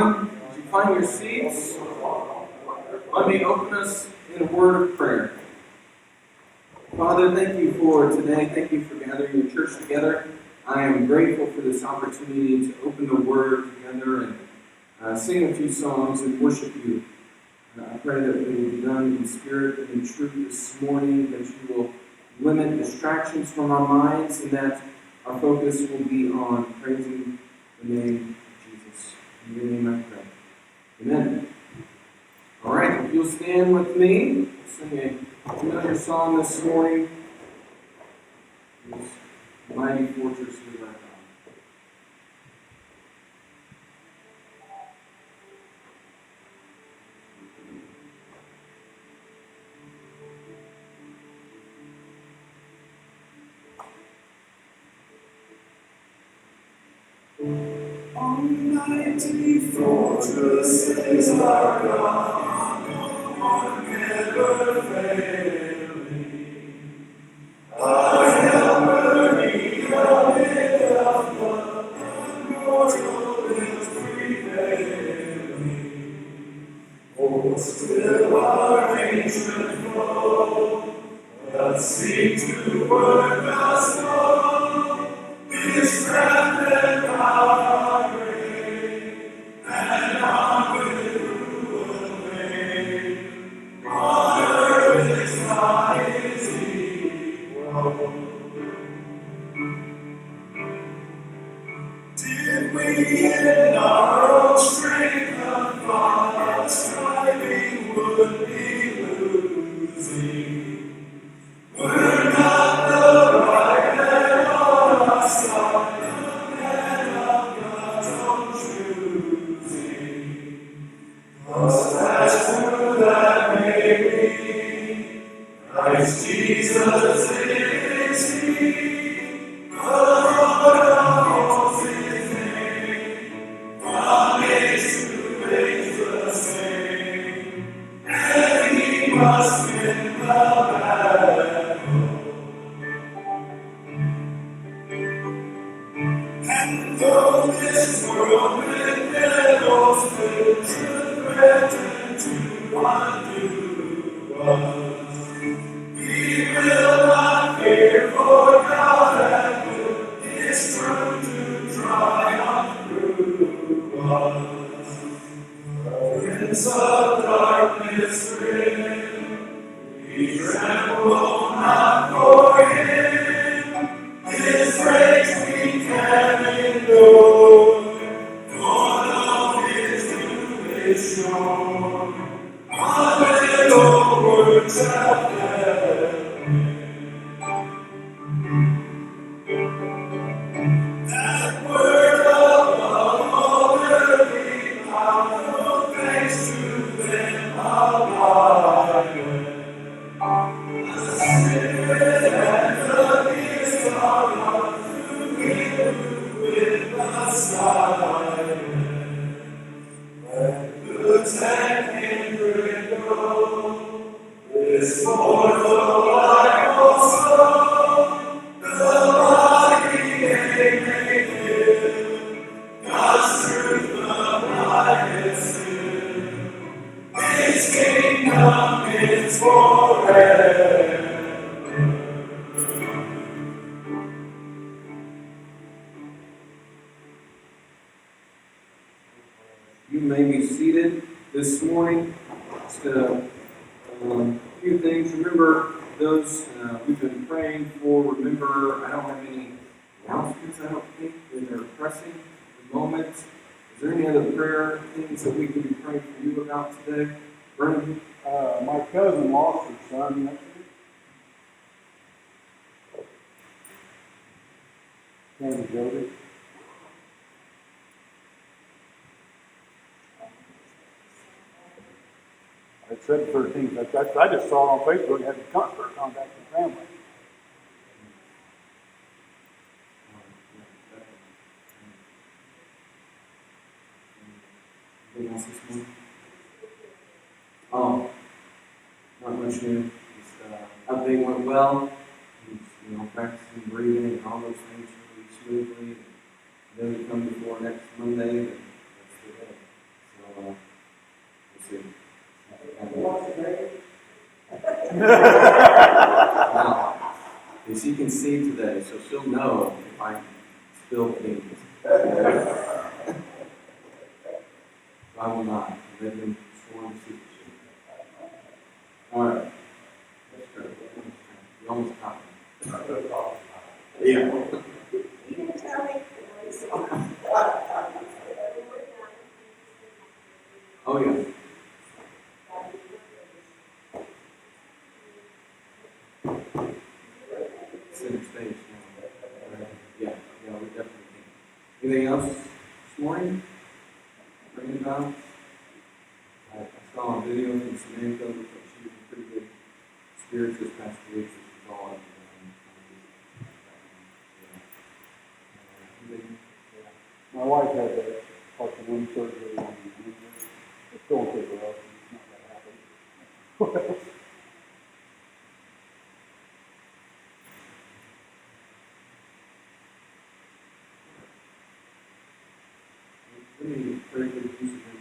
everyone. As you find your seats, let me open us in a word of prayer. Father, thank you for today. Thank you for gathering your church together. I am grateful for this opportunity to open the Word together and sing a few songs and worship you. I pray that it will be done in spirit and in truth this morning, that you will limit distractions from our minds, and that our focus will be on praising the name of Jesus. In your name I pray. Amen. All right, if you'll stand with me, we'll sing a familiar song this morning. This mighty fortress is our God. Almighty fortress is our God, one never failing. Our helper, He amid of the mortal is prevailing. Oh, still our ancient foe doth seek to work us all. His strength and power great, and on with rule reign. On earth is not His equal. Did we in our own strength confide, striving would be losing? We're not the right man on our side, the man of God's own choosing. Just as true that may be, Christ Jesus is He, the Lord of hosts His name, from age to age the same, and He must win the battle. And though this world with devils filled should threaten to undo us, we will not fear, for God hath put His truth to triumph through us. The Prince of darkness grim, we tremble not for Him. His grace we can endure, for though His doom is sure, a little word shall fail Him. That word of all earthly power, thanks to them abide. The Spirit and the peace are one to be with the silent. Let goods and kindred go, this mortal life also, the body they may give, God's truth the brightest still, His kingdom is forever. You may be seated this morning. Just a few things. Remember those we've been praying for. Remember, I don't have any announcements, I don't think, that are pressing at the moment. Is there any other prayer things that we can be praying for you about today? Vernon? My cousin lost her son yesterday. Named Jody. It said 13th. I just saw it on Facebook. Had to start contacting the family. Anything else this morning? Oh, not much new. Just, everything went well. Just, practicing breathing and all those things really smoothly. And then we come before next Monday, and that's the day. Wow. And she can see today, so she'll know if I spill things. So I will not. Let him sworn secrecy. All right. That's good. You almost caught me. Yeah. Oh, yeah. Center stage now. Yeah, we definitely can. Anything else this morning? Bring it up. I saw a video from Samantha. Looks like she was in pretty good spirits this past week. So she's all up. My wife had that carcinoma surgery on the it's going pretty well. It's not that happy. Let me pray for the use of him.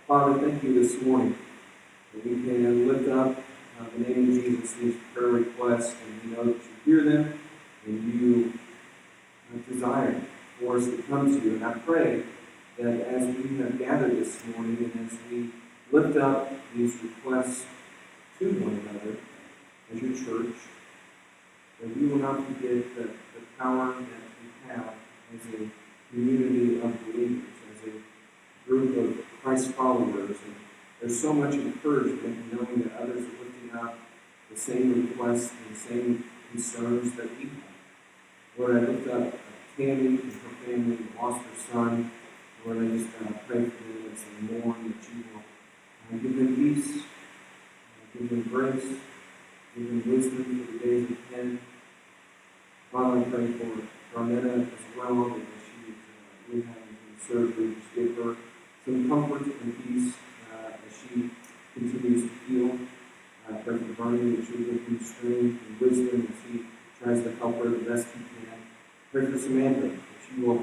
Father, thank you this morning that we can lift up the name of Jesus, these prayer requests, and we know that you hear them and you desire for us to come to you. And I pray that as we have gathered this morning and as we lift up these requests to one another as your church, that we will not forget the power that we have as a community of believers, as a group of Christ followers. And there's so much encouragement in knowing that others are lifting up the same requests and the same concerns that we have. Lord, I lift up Tammy and her family who lost her son. Lord, I just pray for them as they mourn, that you will give them peace, give them grace, give them wisdom for the days ahead. Father, I pray for Darnetta as well, that as she is rehabbing from surgery, just give her some comfort and peace as she continues to heal. I pray for Bernie that you will give him strength and wisdom as he tries to help her the best he can. Pray for Samantha that you will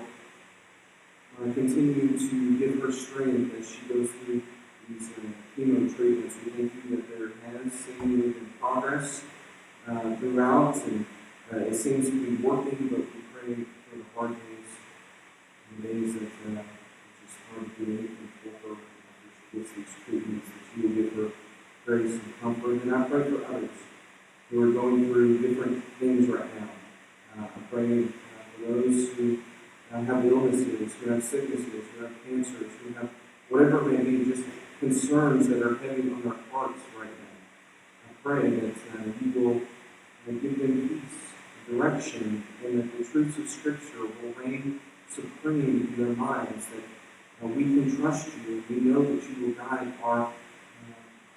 continue to give her strength as she goes through these chemo treatments. We thank you that there has seemingly been progress throughout, and it seems to be working, but we pray for the hard days, and the days that it's just hard to do anything for her with these treatments, that you will give her grace and comfort. And I pray for others who are going through different things right now. I pray for those who have illnesses, who have sicknesses, who have cancers, who have whatever it may be, just concerns that are heavy on their hearts right now. I pray that you will give them peace, direction, and that the truths of Scripture will reign supreme in their minds, that we can trust you, and we know that you will guide our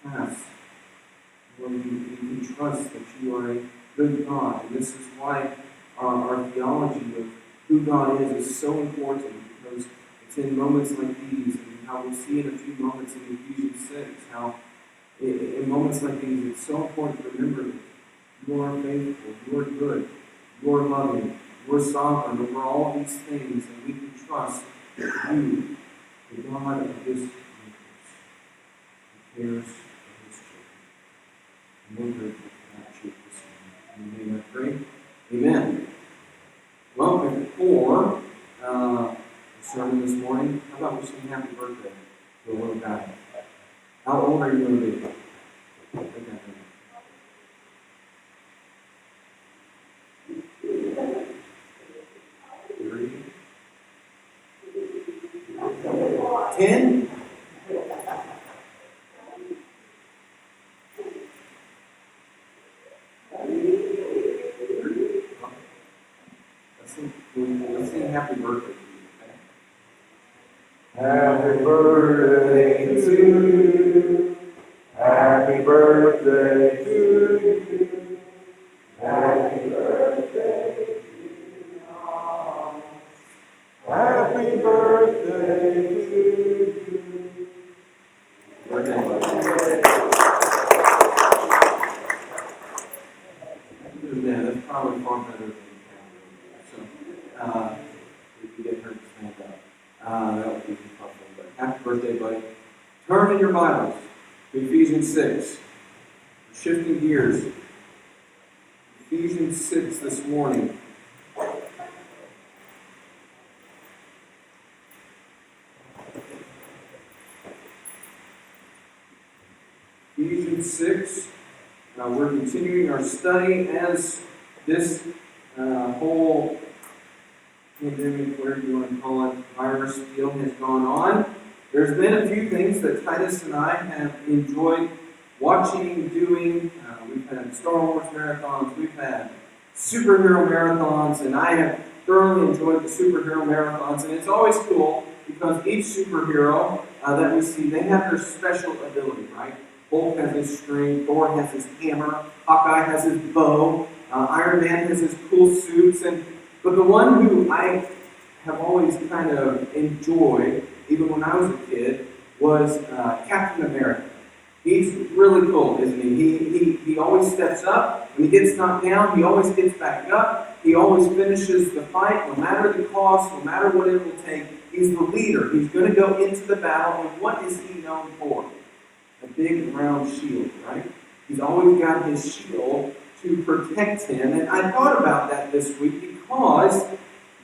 paths. Lord, we can trust that you are a good God, and this is why our theology of who God is so important, because it's in moments like these, and how we'll see in a few moments in Ephesians 6, how in moments like these it's so important to remember that you are faithful, you are good, you are loving, you are sovereign over all these things, and we can trust you, the God of this universe, who cares for his children. And we're grateful for that truth this morning. In the name I pray. Amen. Well, before the sermon this morning, how about we sing happy birthday to a little guy? How old are you going to be? Okay. 10? Let's sing happy birthday to you, okay? Happy birthday to you. Happy birthday to you. Happy birthday to you. Happy birthday to you. Birthday. Yeah, that's probably far better than so, if you get her to stand up. That would be helpful. But happy birthday, buddy. Turn in your Bibles to Ephesians 6. Shifting gears. Ephesians 6 this morning. Ephesians 6. We're continuing our study as this whole pandemic, whatever you want to call it, virus deal has gone on. There's been a few things that Titus and I have enjoyed watching, doing. We've had Star Wars marathons, we've had superhero marathons, and I have thoroughly enjoyed the superhero marathons. And it's always cool because each superhero that we see, they have their special ability, right? Hulk has his string, Thor has his hammer, Hawkeye has his bow, Iron Man has his cool suits, but the one who I have always kind of enjoyed, even when I was a kid, was Captain America. He's really cool, isn't he? He always steps up. When he gets knocked down, he always gets back up. He always finishes the fight, no matter the cost, no matter what it will take. He's the leader. He's going to go into the battle, and what is he known for? A big round shield, right? He's always got his shield to protect him. And I thought about that this week because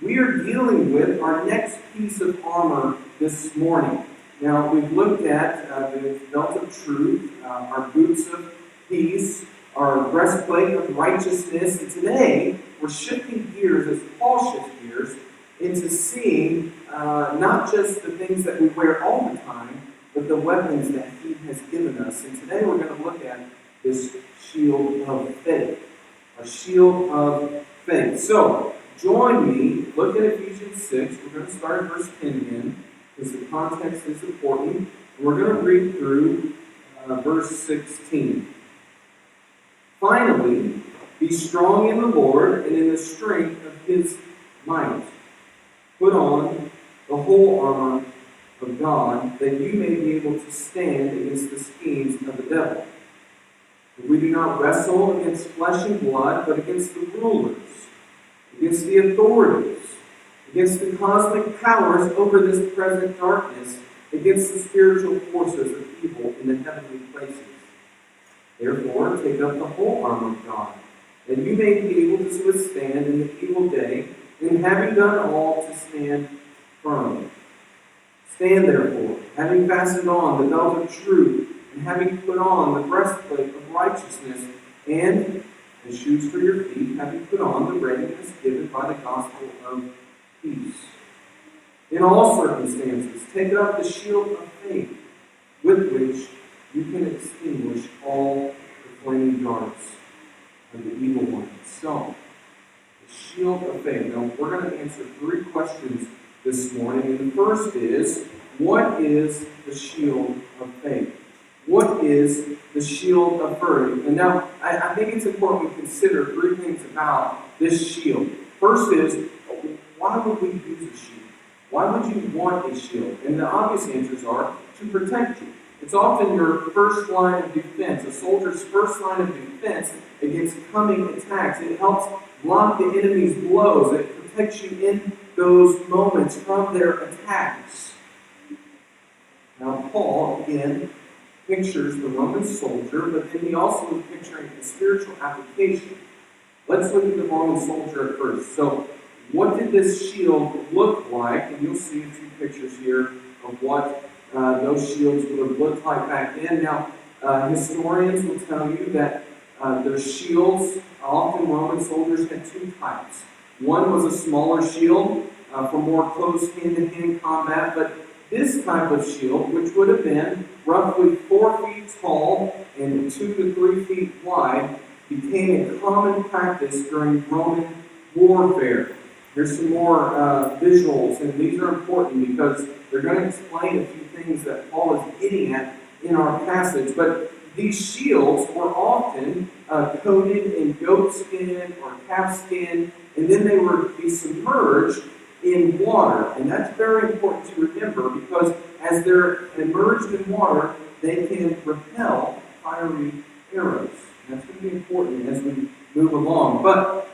we are dealing with our next piece of armor this morning. Now, we've looked at the belt of truth, our boots of peace, our breastplate of righteousness, and today we're shifting gears, as Paul shifts gears, into seeing not just the things that we wear all the time, but the weapons that he has given us. And today we're going to look at this shield of faith. Our shield of faith. So, join me, look at Ephesians 6. We're going to start at verse 10 again, because the context is important. And we're going to read through verse 16. Finally, be strong in the Lord and in the strength of his might. Put on the whole armor of God, that you may be able to stand against the schemes of the devil. For we do not wrestle against flesh and blood, but against the rulers, against the authorities, against the cosmic powers over this present darkness, against the spiritual forces of evil in the heavenly places. Therefore, take up the whole armor of God, that you may be able to withstand in the evil day, and having done all, to stand firm. Stand therefore, having fastened on the belt of truth, and having put on the breastplate of righteousness, and as shoes for your feet, having put on the readiness given by the gospel of peace. In all circumstances, take up the shield of faith, with which you can extinguish all the flaming darts of the evil one. So, the shield of faith. Now, we're going to answer 3 questions this morning. And the first is, what is the shield of faith? What is the shield of faith? And now, I think it's important we consider 3 things about this shield. First is, why would we use a shield? Why would you want a shield? And the obvious answers are to protect you. It's often your first line of defense, a soldier's first line of defense against coming attacks. It helps block the enemy's blows. It protects you in those moments from their attacks. Now, Paul, again, pictures the Roman soldier, but then he also is picturing a spiritual application. Let's look at the Roman soldier at first. So, what did this shield look like? And you'll see a few pictures here of what those shields would have looked like back then. Now, historians will tell you that their shields, often Roman soldiers had 2 types. One was a smaller shield for more close hand-to-hand combat, but this type of shield, which would have been roughly 4 feet tall and 2 to 3 feet wide, became a common practice during Roman warfare. Here's some more visuals, and these are important because they're going to explain a few things that Paul is getting at in our passage. But these shields were often coated in goat skin or calf skin, and then they would be submerged in water. And that's very important to remember because as they're immersed in water, they can repel fiery arrows. And that's going to be important as we move along. But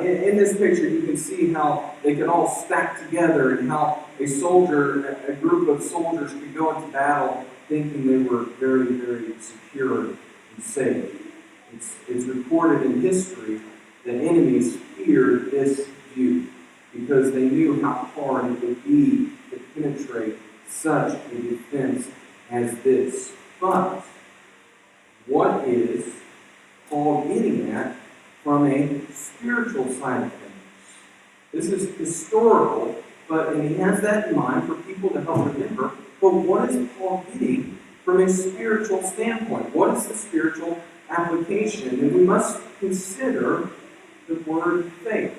in this picture, you can see how they can all stack together and how a soldier, a group of soldiers could go into battle thinking they were very, very secure and safe. It's recorded in history that enemies feared this view because they knew how hard it would be to penetrate such a defense as this. But what is Paul getting at from a spiritual side of things? This is historical, and he has that in mind for people to help remember. But what is Paul getting from a spiritual standpoint? What is the spiritual application? And we must consider the word faith.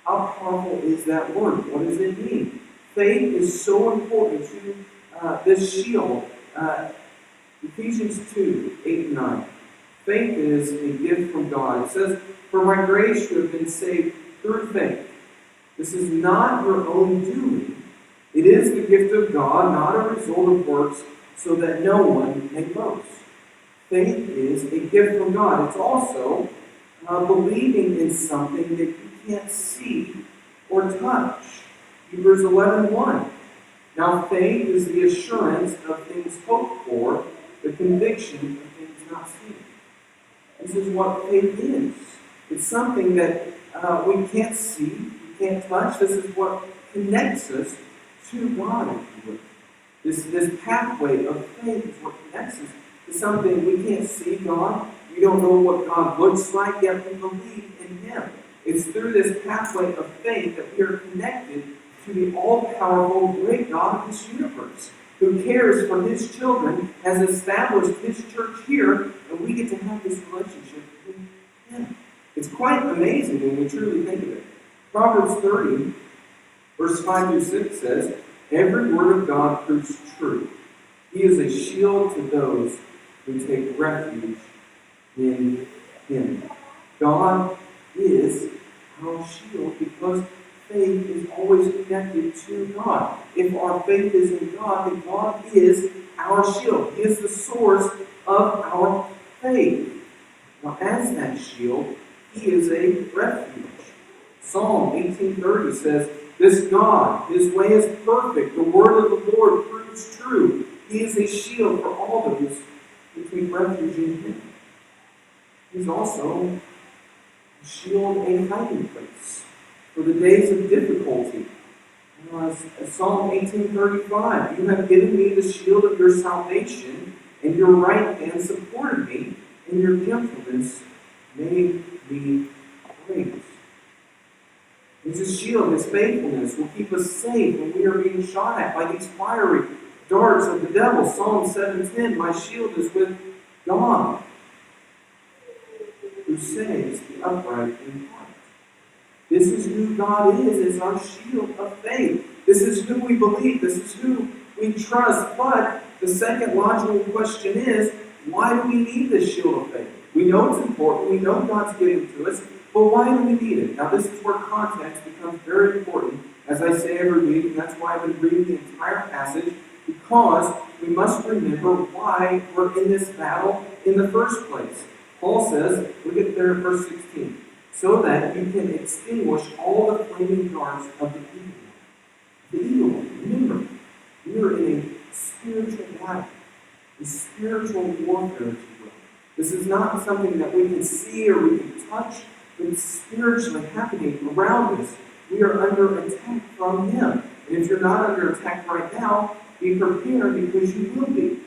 How powerful is that word? What does it mean? Faith is so important to this shield. Ephesians 2, 8 and 9. Faith is a gift from God. It says, "For by grace you have been saved through faith. This is not your own doing. It is the gift of God, not a result of works, so that no one may boast." Faith is a gift from God. It's also believing in something that you can't see or touch. Hebrews 11:1. Now faith is the assurance of things hoped for, the conviction of things not seen. This is what faith is. It's something that we can't see, we can't touch. This is what connects us to God, if you will. This pathway of faith is what connects us to something we can't see God. We don't know what God looks like, yet we believe in Him. It's through this pathway of faith that we are connected to the all-powerful, great God of this universe, who cares for His children, has established His church here, and we get to have this relationship with Him. It's quite amazing when we truly think of it. Proverbs 30, verse 5 through 6 says, "Every word of God proves true. He is a shield to those who take refuge in Him." God is our shield because faith is always connected to God. If our faith is in God, then God is our shield. He is the source of our faith. Now, as that shield, He is a refuge. Psalm 18:30 says, "This God, His way is perfect. The word of the Lord proves true. He is a shield for all those who take refuge in Him." He's also a shield, a hiding place for the days of difficulty. Psalm 18:35, "You have given me the shield of your salvation, and your right hand supported me, and your gentleness made me praise." He's a shield. His faithfulness will keep us safe when we are being shot at by these fiery darts of the devil. Psalm 7:10, "My shield is with God, who saves the upright in heart." This is who God is our shield of faith. This is who we believe. This is who we trust. But the second logical question is, why do we need this shield of faith? We know it's important. We know God's given it to us. But why do we need it? Now, this is where context becomes very important, as I say every week, and that's why I've been reading the entire passage, because we must remember why we're in this battle in the first place. Paul says, look at there in verse 16, "So that you can extinguish all the flaming darts of the evil one." The evil one. Remember, we are in a spiritual battle, a spiritual warfare, if you will. This is not something that we can see or we can touch. It's spiritually happening around us. We are under attack from Him. And if you're not under attack right now, be prepared because you will be.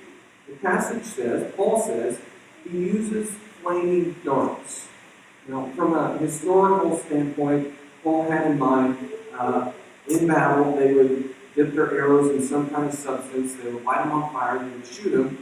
The passage says, Paul says, he uses flaming darts. Now, from a historical standpoint, Paul had in mind, in battle, they would dip their arrows in some kind of substance, they would light them on fire, they would shoot them,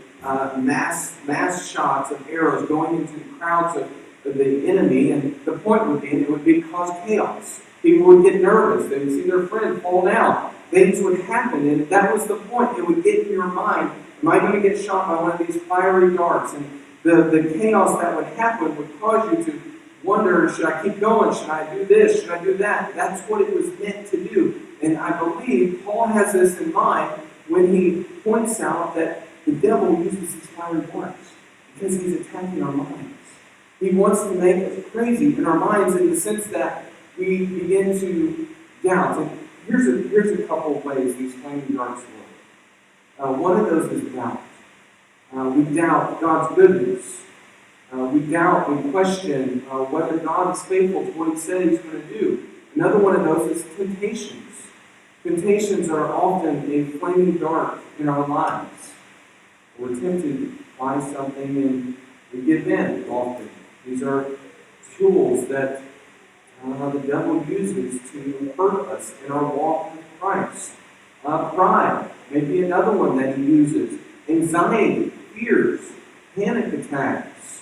mass shots of arrows going into the crowds of the enemy, and the point would be, it would cause chaos. People would get nervous. They would see their friend fall down. Things would happen, and that was the point. It would get in your mind, am I going to get shot by one of these fiery darts? And the chaos that would happen would cause you to wonder, should I keep going? Should I do this? Should I do that? That's what it was meant to do. And I believe Paul has this in mind when he points out that the devil uses these fiery darts because he's attacking our minds. He wants to make us crazy in our minds in the sense that we begin to doubt. And here's a couple of ways these flaming darts One of those is doubt. We doubt God's goodness. We doubt, we question whether God is faithful to what He said He's going to do. Another one of those is temptations. Temptations are often a flaming dart in our lives. We're tempted by something and we give in often. These are tools that the devil uses to hurt us in our walk with Christ. Pride may be another one that he uses. Anxiety, fears, panic attacks,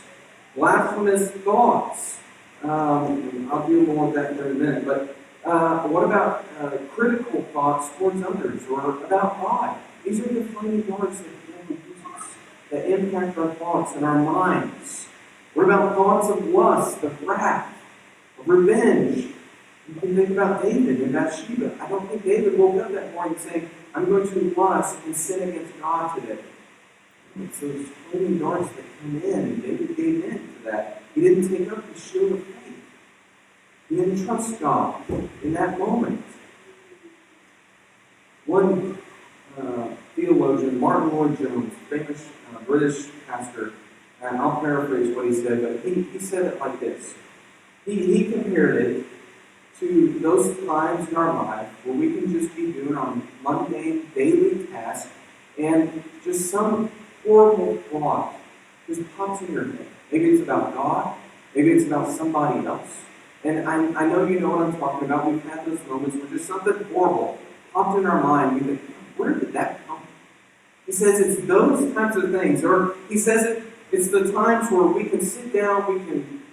blasphemous thoughts. I'll deal more with that in a minute. But what about critical thoughts towards others or about God? These are the flaming darts that the devil uses that impact our thoughts and our minds. What about thoughts of lust, of wrath, of revenge? You can think about David and Bathsheba. I don't think David woke up that morning saying, I'm going to lust and sin against God today. It's those flaming darts that come in, and David gave in to that. He didn't take up the shield of faith. He didn't trust God in that moment. One theologian, Martin Lloyd-Jones, famous British pastor, and I'll paraphrase what he said, but he said it like this. He compared it to those times in our life where we can just be doing our mundane daily tasks and just some horrible thought just pops in your head. Maybe it's about God, maybe it's about somebody else. And I know you know what I'm talking about. We've had those moments where just something horrible popped in our mind. We think, where did that come from? He says it's those types of things. Or he says it's the times where we can sit down, we can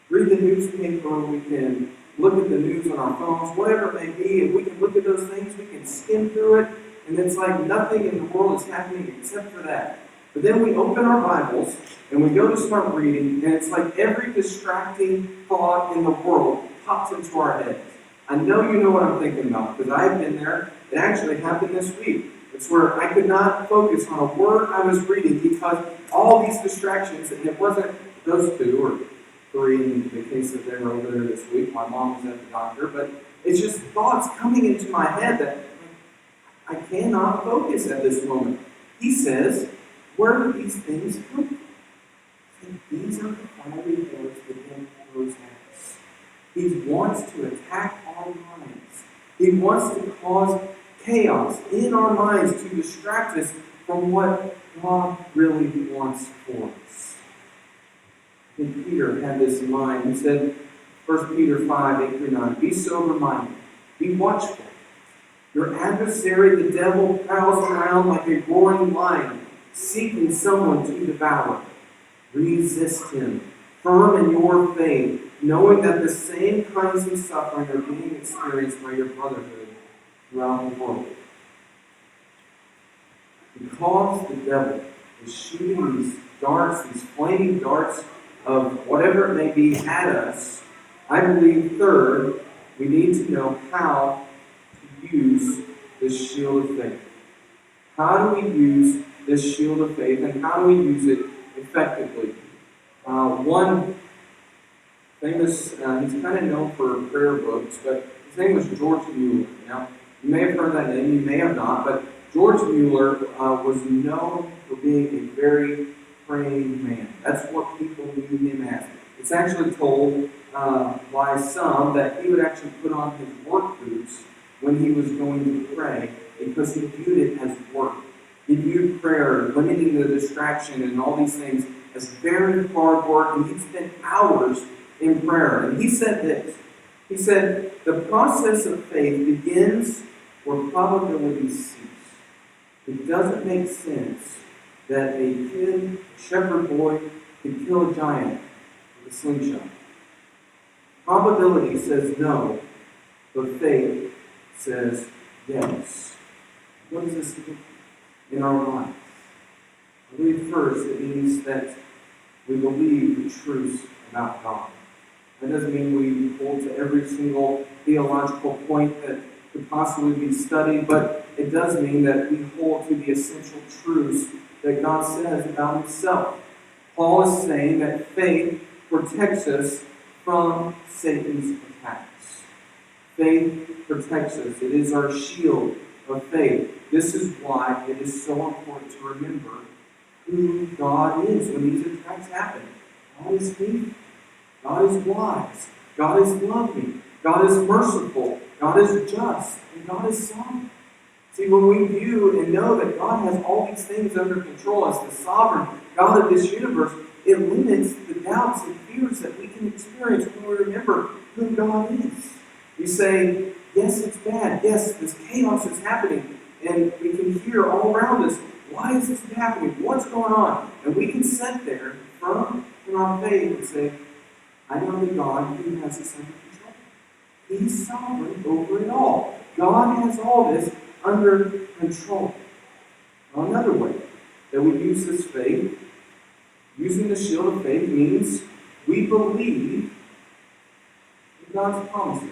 read the newspaper, we can look at the news on our phones, whatever it may be, and we can look at those things, we can skim through it, and it's like nothing in the world is happening except for that. But then we open our Bibles, and we go to start reading, and it's like every distracting thought in the world pops into our heads. I know you know what I'm thinking about, because I've been there. It actually happened this week. It's where I could not focus on a word I was reading because all these distractions, and it wasn't those two or three in the case that they were over there this week. My mom was at the doctor, but it's just thoughts coming into my head that I cannot focus at this moment. He says, where do these things come from? And these are the fiery darts that the devil throws at us. He wants to attack our minds. He wants to cause chaos in our minds to distract us from what God really wants for us. And Peter had this in mind. He said, 1 Peter 5:8-9, be sober-minded, be watchful. Your adversary, the devil, prowls around like a roaring lion, seeking someone to devour. Resist him, firm in your faith, knowing that the same kinds of suffering are being experienced by your brotherhood throughout the world. Because the devil is shooting these darts, these flaming darts of whatever it may be at us, I believe, third, we need to know how to use this shield of faith. How do we use this shield of faith, and how do we use it effectively? One famous, he's kind of known for prayer books, but his name was George Mueller. Now, you may have heard that name, you may have not, but George Mueller was known for being a very praying man. That's what people knew him as. It's actually told by some that he would actually put on his work boots when he was going to pray because he viewed it as work. He viewed prayer, limiting the distraction and all these things as very hard work, and he'd spend hours in prayer. And he said this. He said, the process of faith begins where probabilities cease. It doesn't make sense that a kid, a shepherd boy, can kill a giant with a slingshot. Probability says no, but faith says yes. What does this mean in our lives? I believe first it means that we believe the truths about God. That doesn't mean we hold to every single theological point that could possibly be studied, but it does mean that we hold to the essential truths that God says about Himself. Paul is saying that faith protects us from Satan's attacks. Faith protects us. It is our shield. of faith. This is why it is so important to remember who God is when these attacks happen. God is faithful. God is wise. God is loving. God is merciful. God is just. And God is sovereign. See, when we view and know that God has all these things under control as the sovereign God of this universe, it limits the doubts and fears that we can experience when we remember who God is. We say, yes, it's bad. Yes, this chaos is happening. And we can hear all around us, why is this happening? What's going on? And we can sit there firm in our faith and say, I know the God who has this under control. He's sovereign over it all. God has all this under control. Now, another way that we use this faith, using the shield of faith, means we believe in God's promises.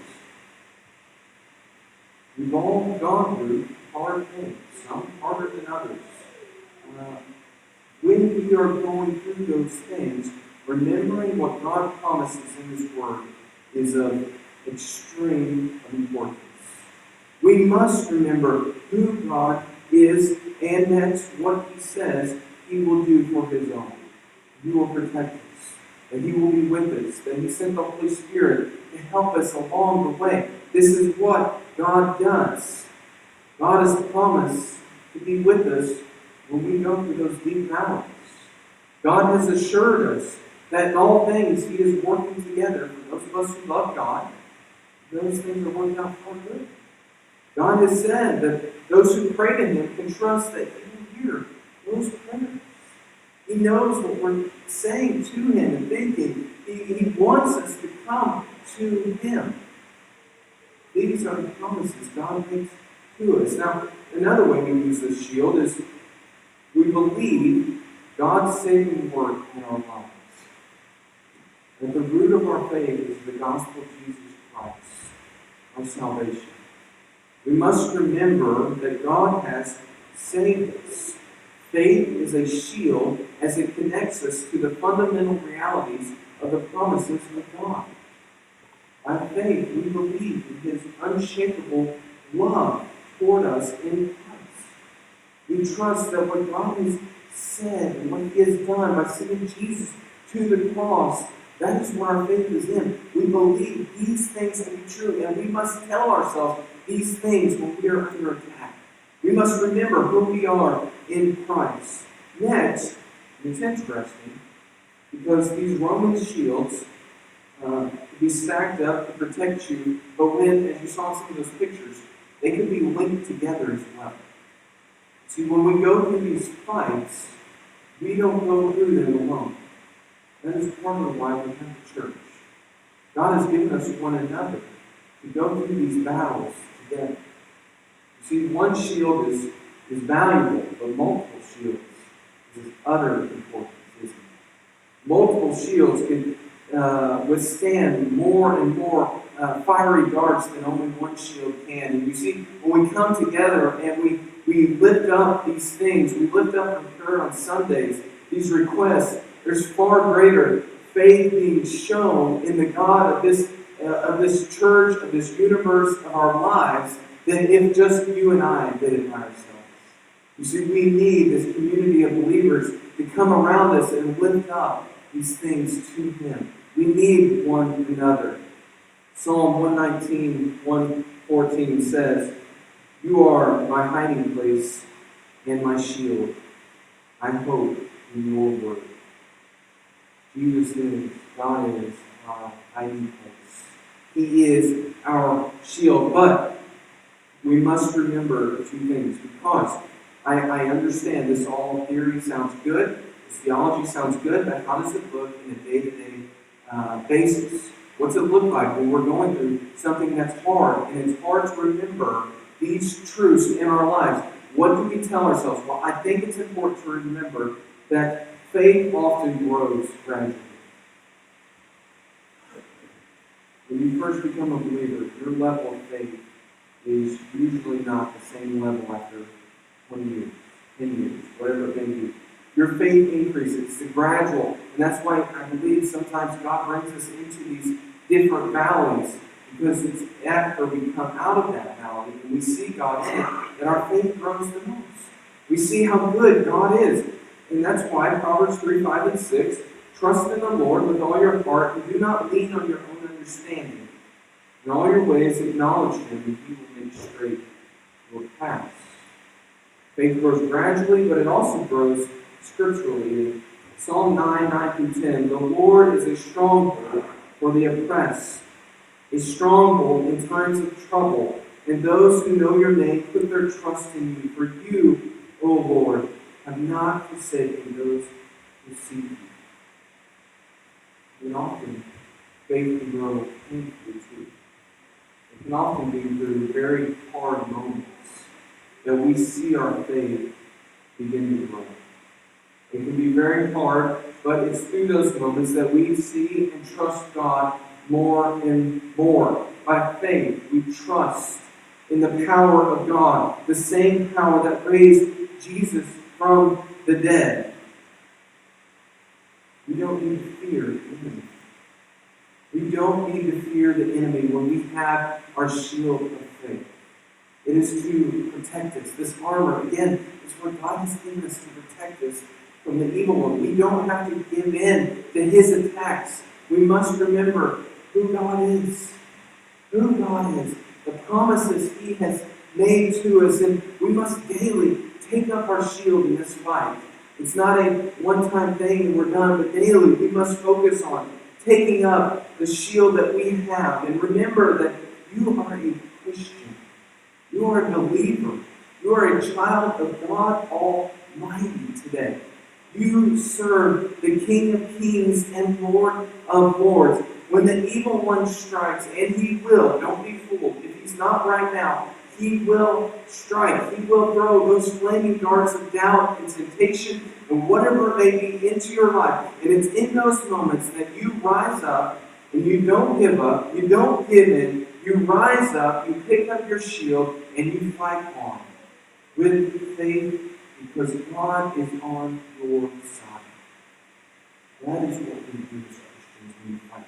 We've all gone through hard things, some harder than others. When we are going through those things, remembering what God promises in His Word is of extreme importance. We must remember who God is, and that's what He says He will do for His own. He will protect us, that He will be with us, that He sent the Holy Spirit to help us along the way. This is what God does. God has promised to be with us when we go through those deep valleys. God has assured us that in all things He is working together for those of us who love God. Those things are working out for good. God has said that those who pray to Him can trust that He will hear those prayers. He knows what we're saying to Him and thinking. He wants us to come to Him. These are the promises God makes to us. Now, another way we use this shield is we believe God's saving work in our lives. At the root of our faith is the gospel of Jesus Christ, our salvation. We must remember that God has saved us. Faith is a shield as it connects us to the fundamental realities of the promises of God. By faith, we believe in His unshakable love toward us in Christ. We trust that what God has said and what He has done by sending Jesus to the cross, that is where our faith is in. We believe these things to be true, and we must tell ourselves these things when we are under attack. We must remember who we are in Christ. Next, and it's interesting, because these Roman shields can be stacked up to protect you, but when, as you saw in some of those pictures, they can be linked together as well. See, when we go through these fights, we don't go through them alone. That is part of why we have the church. God has given us one another to go through these battles together. You see, one shield is valuable, but multiple shields is of utter importance, isn't it? Multiple shields can withstand more and more fiery darts than only one shield can. And you see, when we come together and we lift up these things, we lift up in prayer on Sundays, these requests, there's far greater faith being shown in the God of this church, of this universe, of our lives, than if just you and I did it by ourselves. You see, we need this community of believers to come around us and lift up these things to Him. We need one another. Psalm 119, 114 says, "You are my hiding place and my shield. I hope in your word." Jesus is, God is our hiding place. He is our shield. But we must remember two things, because I understand this all theory sounds good, this theology sounds good, but how does it look in a day-to-day basis? What's it look like when we're going through something that's hard? And it's hard to remember these truths in our lives. What do we tell ourselves? Well, I think it's important to remember that faith often grows gradually. When you first become a believer, your level of faith is usually not the same level after 20 years, 10 years, whatever it may be. Your faith increases. It's gradual. And that's why I believe sometimes God brings us into these different valleys Because it's after we come out of that malady and we see God in it that our faith grows the most. We see how good God is. And that's why Proverbs 3, 5, and 6, trust in the Lord with all your heart and do not lean on your own understanding. In all your ways acknowledge Him and He will make straight your paths. Faith grows gradually, but it also grows scripturally. In Psalm 9, 9 through 10, the Lord is a stronghold for the oppressed, a stronghold in times of trouble, and those who know your name put their trust in you. For you, O Lord, have not forsaken those who seek you. And often, faith can grow painfully too. It can often be through very hard moments that we see our faith begin to grow. It can be very hard, but it's through those moments that we see and trust God more and more. By faith, we trust in the power of God, the same power that raised Jesus from the dead. We don't need to fear the enemy. We don't need to fear the enemy when we have our shield of faith. It is to protect us. This armor, again, is what God has given us to protect us from the evil one. We don't have to give in to his attacks. We must remember who God is. Who God is. The promises He has made to us. And we must daily take up our shield in this fight. It's not a one-time thing and we're done, but daily we must focus on taking up the shield that we have. And remember that you are a Christian. You are a believer. You are a child of God Almighty today. You serve the King of Kings and Lord of Lords. When the evil one strikes, and he will, don't be fooled. If he's not right now, he will strike. He will throw those flaming darts of doubt and temptation and whatever it may be into your life. And it's in those moments that you rise up and you don't give up, you don't give in, you rise up, you pick up your shield, and you fight on with faith because God is on your side. That is what we do as Christians when we fight.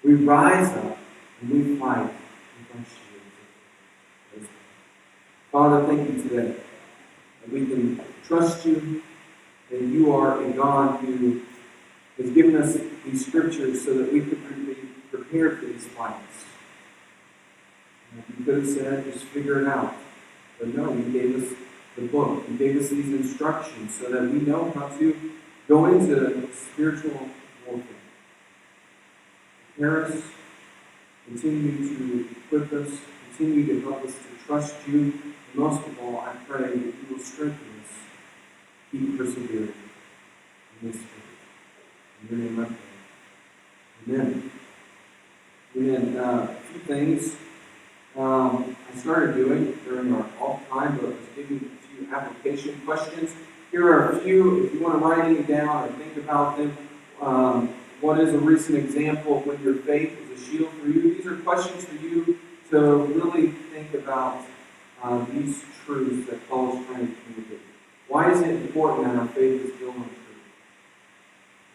We rise up and we fight with our shields. Father, thank you today that we can trust you, that you are a God who has given us these scriptures so that we could be prepared for these fights. You could have said, just figure it out. But no, you gave us the book. You gave us these instructions so that we know how to go into spiritual warfare. Prepare us, continue to equip us, continue to help us to trust you. And most of all, I pray that you will strengthen us, keep persevering in this faith. In your name I pray. Amen. Amen. A few things I started doing during our off time, but I was giving a few application questions. Here are a few, if you want to write any down or think about them. What is a recent example of when your faith is a shield for you? These are questions for you to really think about these truths that Paul is trying to communicate. Why is it important that our faith is built on truth?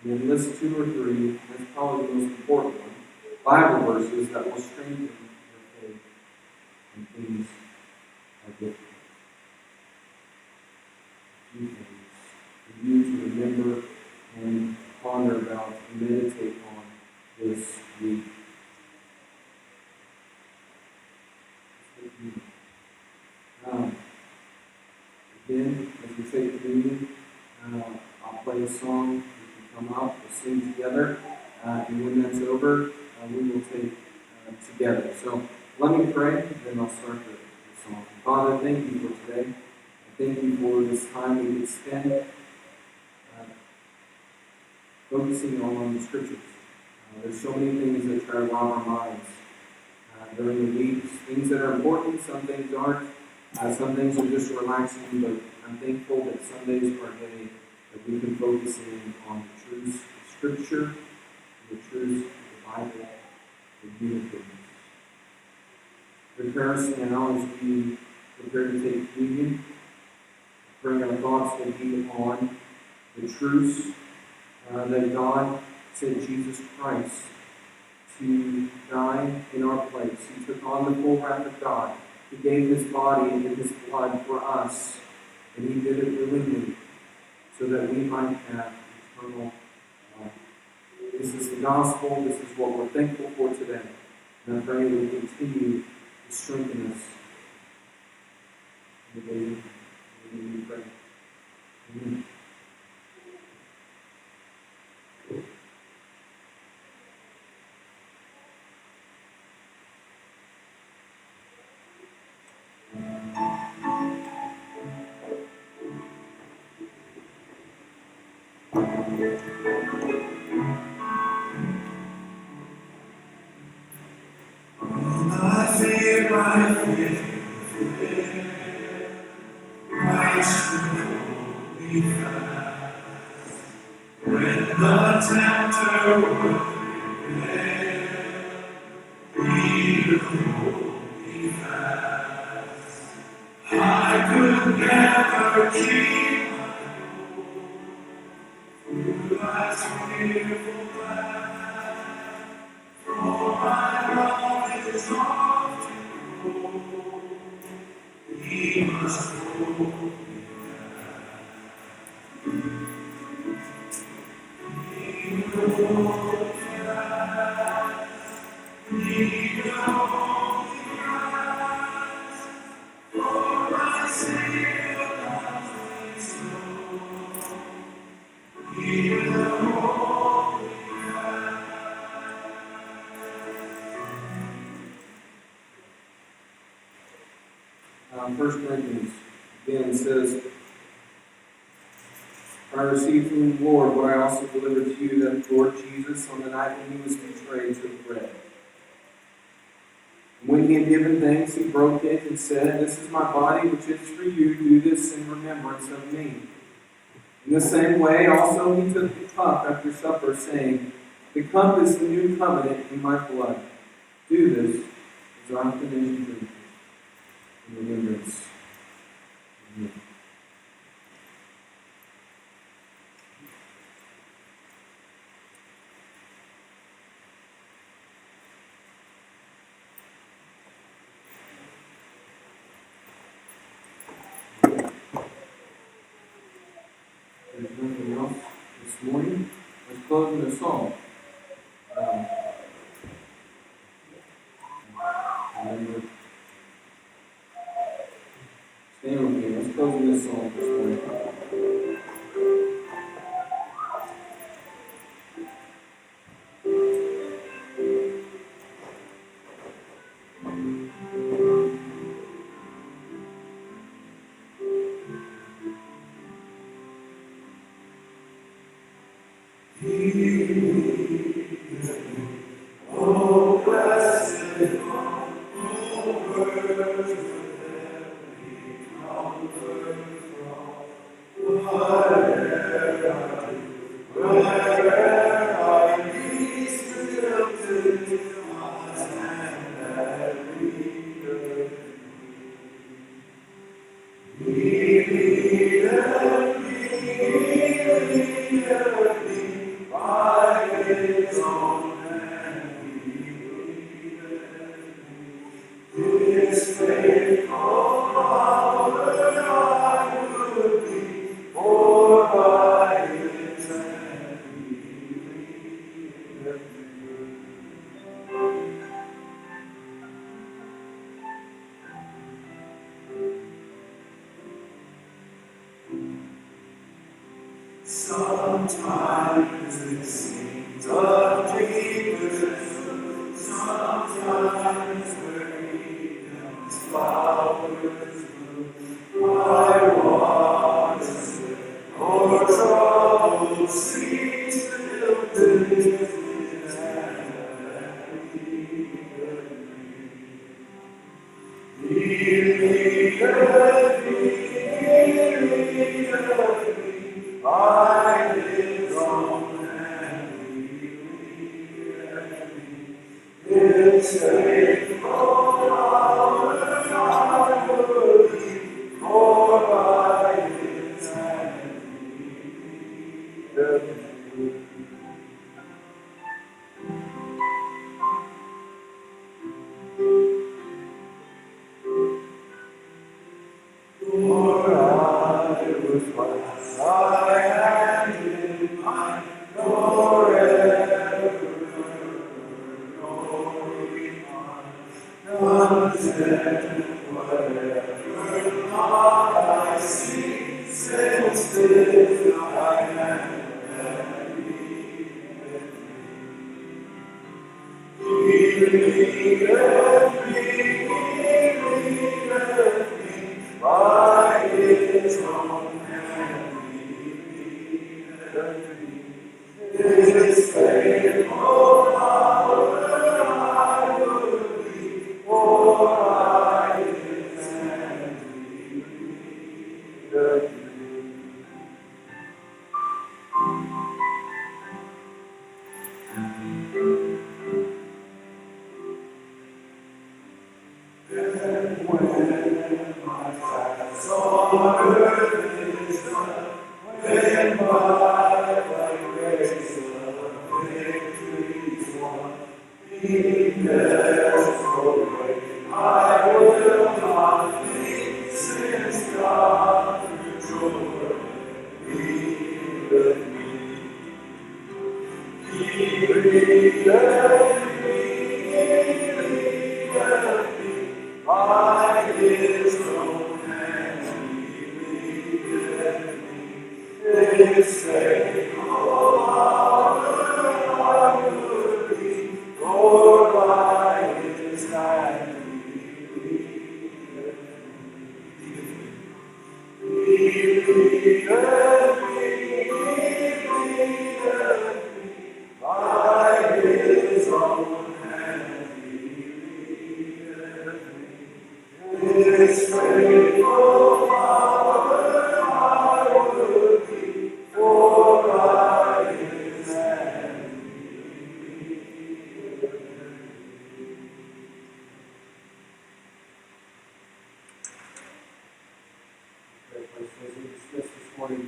And then list 2 or 3, that's probably the most important one, Bible verses that will strengthen your faith and things are different. A few things for you to remember and ponder about and meditate on this week. Again, as we take communion, I'll play a song. We can come up, we'll sing together, and when that's over, we will take together. So let me pray, and then I'll start the song. Father, thank you for today. Thank you for this time we could spend focusing on the Scriptures. There's so many things that try to rob our minds during the weeks. Things that are important, some things aren't. Some things are just relaxing, but I'm thankful that Sundays are a day that we can focus in on the truths of Scripture, the truths of the Bible, the uniqueness. Prepare us now as we prepare to take communion. Bring our thoughts will be on the truths that God sent Jesus Christ to die in our place. He took on the full wrath of God. He gave his body and his blood for us, and he did it willingly so that we might have eternal life. This is the gospel. This is what we're thankful for today. And I pray it will continue to strengthen us in the day we pray. Amen. I fear my faith, Christ will be found. When the tempter will prevail, he will be found. I could never keep through life's fearful path, for my love is often cold. He must go. He will rise. He will rise. For my Savior loves me so. He will First Corinthians again says, "For I received from the Lord what I also delivered to you, that the Lord Jesus, on the night when he was betrayed, took bread. And when he had given thanks, he broke it and said, 'This is my body, which is for you. Do this in remembrance of me.' In the same way, also he took the cup after supper, saying, 'The cup is the new covenant in my blood. Do this as often as you drink it in remembrance of me.'" There's nothing else this morning. Let's close with a song. Remember, stand with me. Let's close with this song this morning. oh, blessed one, oh, words of every comfort from whatever I be still to God's hand that leadeth me. He leadeth me by his own hand. His faithful power I would be, for by his hand he leadeth me. Sometimes it seems a deeper, sometimes where Eden's flowers bloom, I watch or trouble seems filled with his hand that leadeth me. He leadeth me by his own hand. He leadeth me. His faithful power I believe, for by his hand he leadeth me.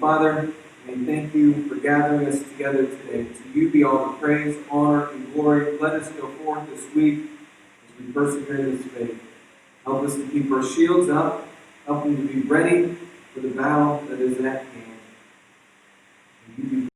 Father, we thank you for gathering us together today. To you be all the praise, honor, and glory. Let us go forth this week as we persevere in this faith. Help us to keep our shields up. Help them to be ready for the battle that is at hand.